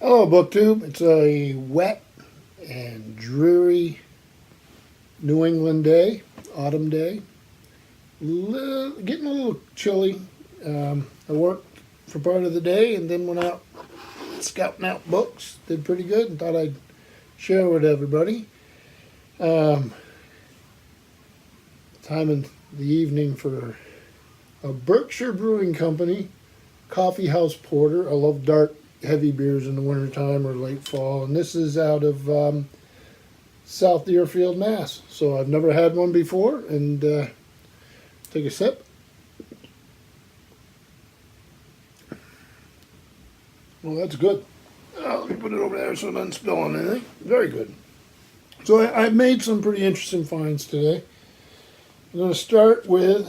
Hello, BookTube. It's a wet and dreary New England day, autumn day. Getting a little chilly. I worked for part of the day and then went out scouting out books. Did pretty good and thought I'd share with everybody. Time in the evening for a Berkshire Brewing Company coffee house porter. I love dark, heavy beers in the wintertime or late fall, and this is out of South Deerfield, Mass. So I've never had one before, and take a sip. Well, that's good. Let me put it over there so it doesn't spill on anything. Very good. So I've made some pretty interesting finds today. I'm going to start with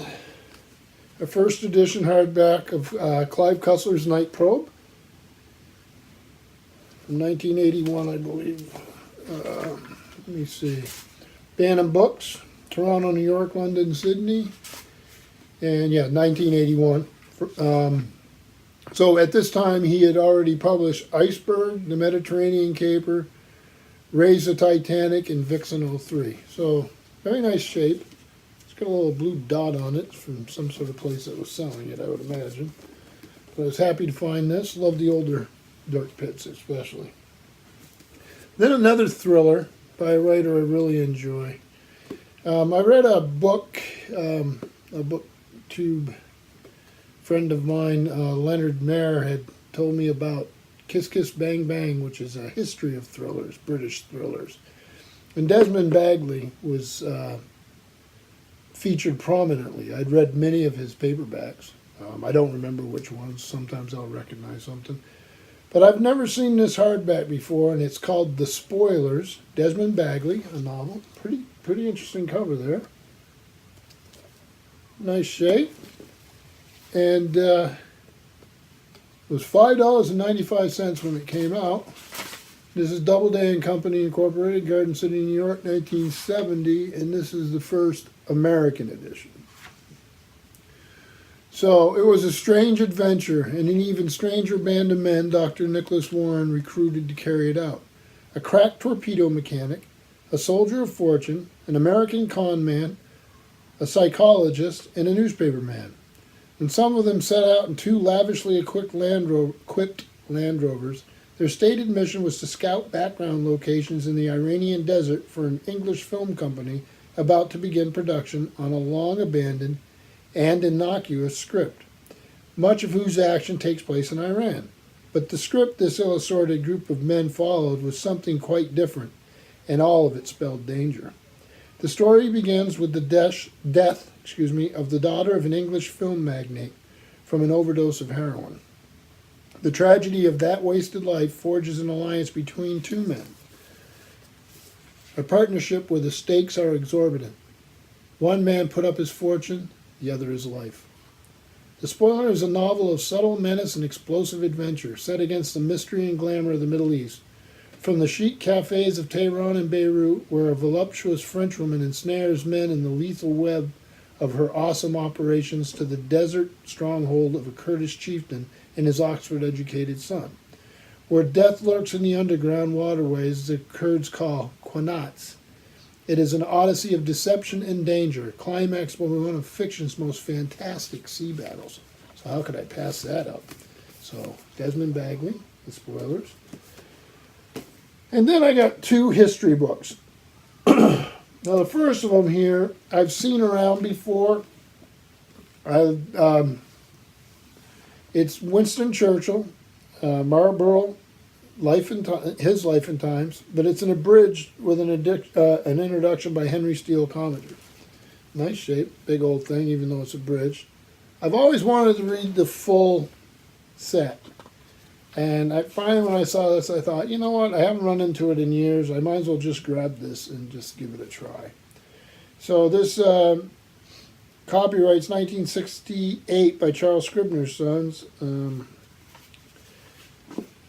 a first edition hardback of Clive Cussler's Night Probe from 1981, I believe. Let me see. Bantam Books, Toronto, New York, London, Sydney, and yeah, 1981. So at this time, he had already published Iceberg, The Mediterranean Caper, Raise the Titanic, and Vixen 03. So very nice shape. It's got a little blue dot on it from some sort of place that was selling it, I would imagine. But I was happy to find this. Love the older Dark Pits, especially. Then another thriller by a writer I really enjoy. I read a booktube friend of mine, Leonard Mayer, had told me about Kiss Kiss Bang Bang, which is a history of thrillers, British thrillers. And Desmond Bagley was featured prominently. I'd read many of his paperbacks. I don't remember which ones. Sometimes I'll recognize something. But I've never seen this hardback before, and it's called The Spoilers. Desmond Bagley, a novel. Pretty interesting cover there. Nice shape. And it was $5.95 when it came out. This is Doubleday and Company Incorporated, Garden City, New York, 1970, and this is the first American edition. So it was a strange adventure, and an even stranger band of men Dr. Nicholas Warren recruited to carry it out. A crack torpedo mechanic, a soldier of fortune, an American con man, a psychologist, and a newspaper man. And some of them set out in two lavishly equipped Land Rovers. Their stated mission was to scout background locations in the Iranian desert for an English film company about to begin production on a long-abandoned and innocuous script, much of whose action takes place in Iran. But the script this ill-assorted group of men followed was something quite different, and all of it spelled danger. The story begins with the death of the daughter of an English film magnate from an overdose of heroin. The tragedy of that wasted life forges an alliance between two men, a partnership where the stakes are exorbitant. One man put up his fortune, the other his life. The Spoiler is a novel of subtle menace and explosive adventure set against the mystery and glamour of the Middle East. From the chic cafes of Tehran and Beirut, where a voluptuous Frenchwoman ensnares men in the lethal web of her awesome operations, to the desert stronghold of a Kurdish chieftain and his Oxford-educated son. Where death lurks in the underground waterways the Kurds call qanats. It is an odyssey of deception and danger, climaxed by one of fiction's most fantastic sea battles. So how could I pass that up? So, Desmond Bagley, The Spoilers. And then I got two history books. Now, the first of them here, I've seen around before. It's Winston Churchill, Marlborough, his life and times, but it's an abridged with an introduction by Henry Steele Commager. Nice shape, big old thing, even though it's abridged. I've always wanted to read the full set. And finally, when I saw this, I thought, you know what, I haven't run into it in years. I might as well just grab this and just give it a try. So this copyright's 1968 by Charles Scribner's Sons.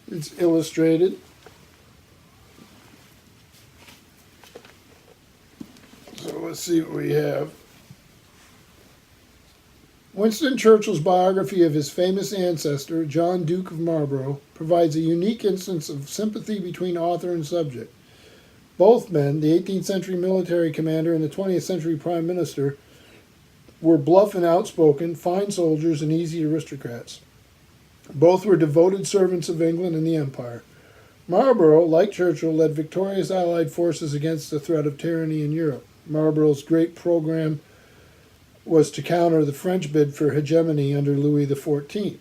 It's illustrated. So let's see what we have. Winston Churchill's biography of his famous ancestor, John Duke of Marlborough, provides a unique instance of sympathy between author and subject. Both men, the 18th century military commander and the 20th century prime minister, were bluff and outspoken, fine soldiers, and easy aristocrats. Both were devoted servants of England and the Empire. Marlborough, like Churchill, led victorious Allied forces against the threat of tyranny in Europe. Marlborough's great program was to counter the French bid for hegemony under Louis XIV.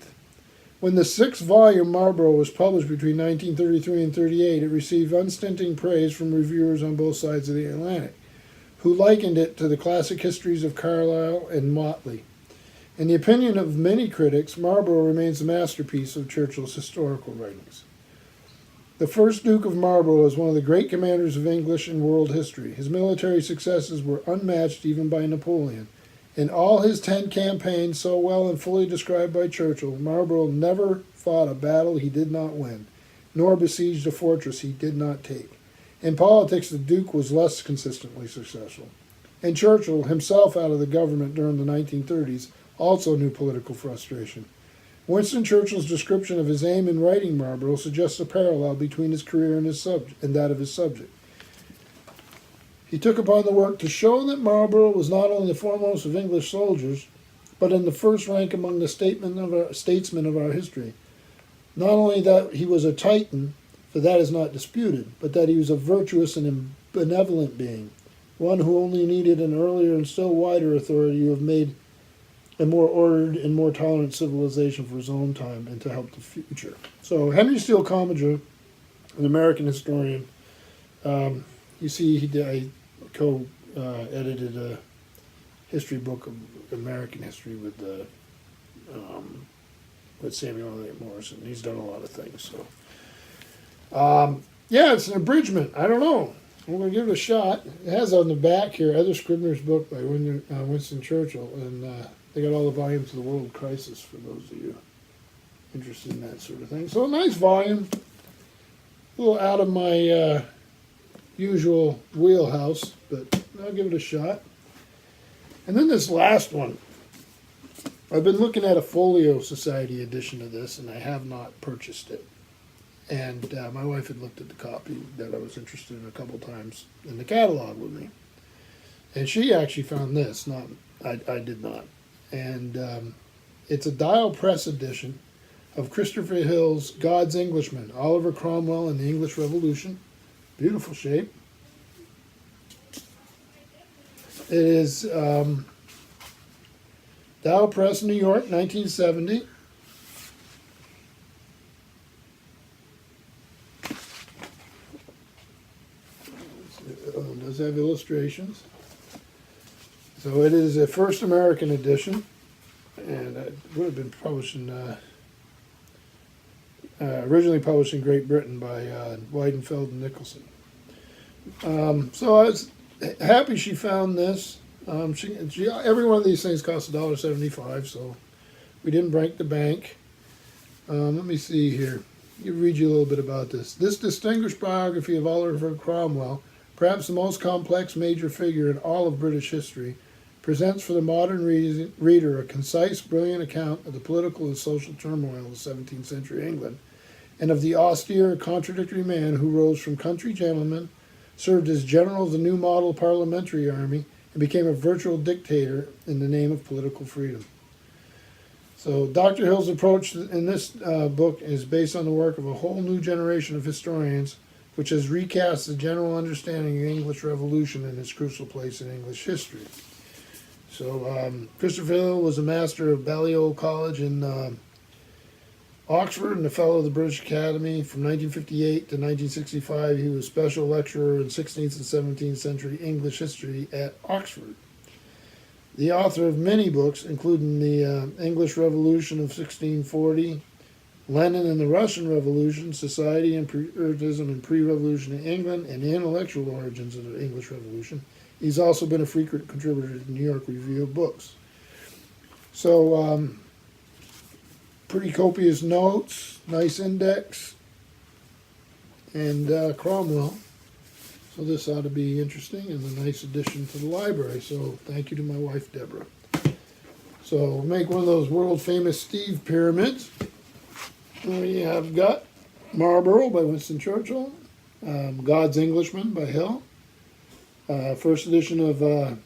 When the six-volume Marlborough was published between 1933 and 38, it received unstinting praise from reviewers on both sides of the Atlantic, who likened it to the classic histories of Carlyle and Motley. In the opinion of many critics, Marlborough remains a masterpiece of Churchill's historical writings. The first Duke of Marlborough is one of the great commanders of English and world history. His military successes were unmatched even by Napoleon. In all his 10 campaigns, so well and fully described by Churchill, Marlborough never fought a battle he did not win, nor besieged a fortress he did not take. In politics, the Duke was less consistently successful. And Churchill, himself out of the government during the 1930s, also knew political frustration. Winston Churchill's description of his aim in writing Marlborough suggests a parallel between his career and that of his subject. He took upon the work to show that Marlborough was not only the foremost of English soldiers, but in the first rank among the statesmen of our history. Not only that he was a Titan, for that is not disputed, but that he was a virtuous and benevolent being, one who only needed an earlier and still wider authority to have made a more ordered and more tolerant civilization for his own time and to help the future. So Henry Steele Commager, an American historian, you see I co-edited a history book of American history with Samuel L. Morrison. He's done a lot of things. So, yeah, it's an abridgment. I don't know. I'm going to give it a shot. It has on the back here, Other Scribner's Book by Winston Churchill, and they got all the volumes of the World Crisis for those of you interested in that sort of thing. So a nice volume, a little out of my usual wheelhouse, but I'll give it a shot. And then this last one. I've been looking at a Folio Society edition of this, and I have not purchased it. And my wife had looked at the copy that I was interested in a couple times in the catalog with me. And she actually found this, I did not. And it's a Dial Press edition of Christopher Hill's God's Englishman, Oliver Cromwell and the English Revolution. Beautiful shape. It is Dial Press, New York, 1970. It does have illustrations. So it is a first American edition, and it would have been published in originally published in Great Britain by Weidenfeld and Nicholson. So I was happy she found this. Every one of these things costs $1.75, so we didn't break the bank. Let me see here. I'll read you a little bit about this. This distinguished biography of Oliver Cromwell, perhaps the most complex major figure in all of British history, presents for the modern reader a concise, brilliant account of the political and social turmoil of 17th century England, and of the austere, contradictory man who rose from country gentleman, served as general of the new model parliamentary army, and became a virtual dictator in the name of political freedom. So Dr. Hill's approach in this book is based on the work of a whole new generation of historians, which has recast the general understanding of the English Revolution and its crucial place in English history. So Christopher Hill was a master of Balliol College in Oxford and a fellow of the British Academy. From 1958 to 1965, he was special lecturer in 16th and 17th century English history at Oxford. The author of many books, including the English Revolution of 1640, Lenin and the Russian Revolution, Society and Puritanism in Pre-Revolution in England, and the Intellectual Origins of the English Revolution. He's also been a frequent contributor to the New York Review of Books. So, pretty copious notes, nice index, and Cromwell. So this ought to be interesting and a nice addition to the library. So thank you to my wife, Deborah. So make one of those world famous Steve pyramids. We have got Marlborough by Winston Churchill, God's Englishman by Hill, first edition of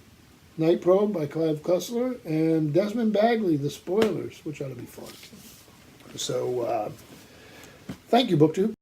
Night Probe by Clive Cussler, and Desmond Bagley, The Spoilers, which ought to be fun. So thank you, BookTube.